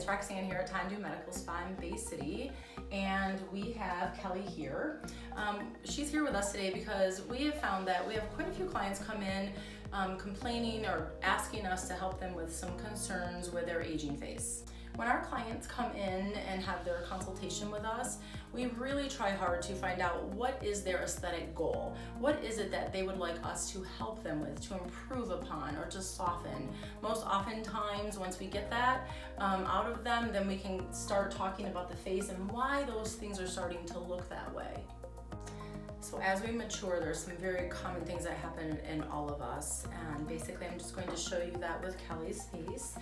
it's Roxanne here at Tondue Medical Spa in Bay City, and we have Kelly here. She's here with us today because we have found that we have quite a few clients come in complaining or asking us to help them with some concerns with their aging face. When our clients come in and have their consultation with us, we really try hard to find out what is their aesthetic goal. What is it that they would like us to help them with, to improve upon, or to soften? Most oftentimes, once we get that out of them, then we can start talking about the face and why those things are starting to look that way. So as we mature, there's some very common things that happen in all of us, and basically I'm just going to show you that with Kelly's face.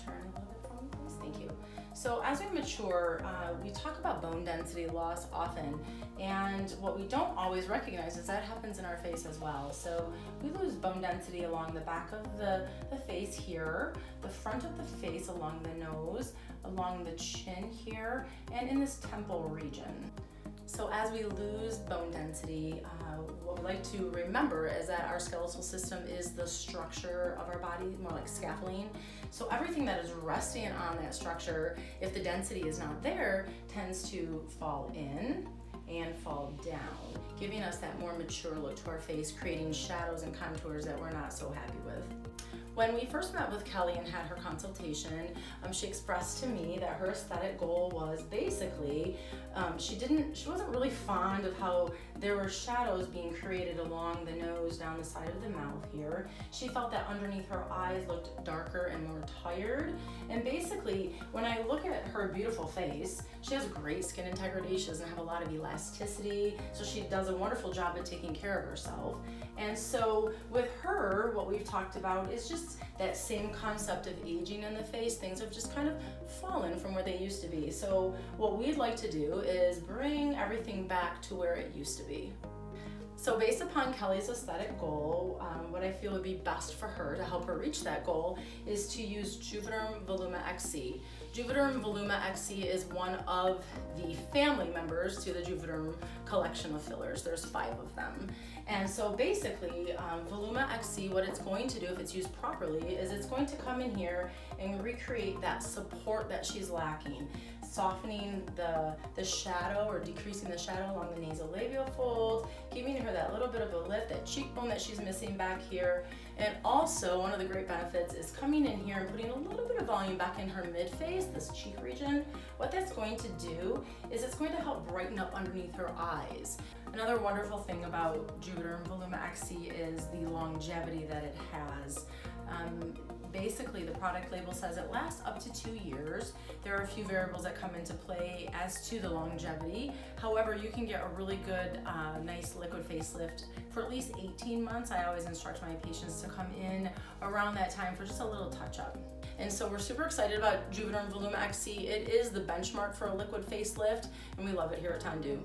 Turn a little bit from the face, thank you. So as we mature, we talk about bone density loss often, and what we don't always recognize is that happens in our face as well. So we lose bone density along the back of the face here, the front of the face along the nose, along the chin here, and in this temple region. So as we lose bone density, what we like to remember is that our skeletal system is the structure of our body, more like scaffolding. So everything that is resting on that structure, if the density is not there, tends to fall in and fall down, giving us that more mature look to our face, creating shadows and contours that we're not so happy with. When we first met with Kelly and had her consultation, she expressed to me that her aesthetic goal was basically, she wasn't really fond of how there were shadows being created along the nose, down the side of the mouth here. She felt that underneath her eyes looked darker and more tired. And basically, when I look at her beautiful face, she has great skin integrity, she doesn't have a lot of elasticity, so she does a wonderful job at taking care of herself. And so with her, what we've talked about is just that same concept of aging in the face. Things have just kind of fallen from where they used to be. So what we'd like to do is bring everything back to where it used to be. So based upon Kelly's aesthetic goal, what I feel would be best for her to help her reach that goal is to use Juvederm Voluma XC. Juvederm Voluma XC is one of the family members to the Juvederm collection of fillers. There's 5 of them. And so basically, Voluma XC, what it's going to do if it's used properly is it's going to come in here and recreate that support that she's lacking, softening the shadow or decreasing the shadow along the nasolabial fold, giving her that little bit of a lift, that cheekbone that she's missing back here. And also, one of the great benefits is coming in here and putting a little bit of volume back in her mid-face, this cheek region. What that's going to do is it's going to help brighten up underneath her eyes. Another wonderful thing about Juvederm Voluma XC is the longevity that it has. Basically, the product label says it lasts up to 2 years. There are a few variables that come into play as to the longevity. However, you can get a really good, nice liquid facelift for at least 18 months. I always instruct my patients to come in around that time for just a little touch-up. And so we're super excited about Juvederm Voluma XC. It is the benchmark for a liquid facelift, and we love it here at Tondue.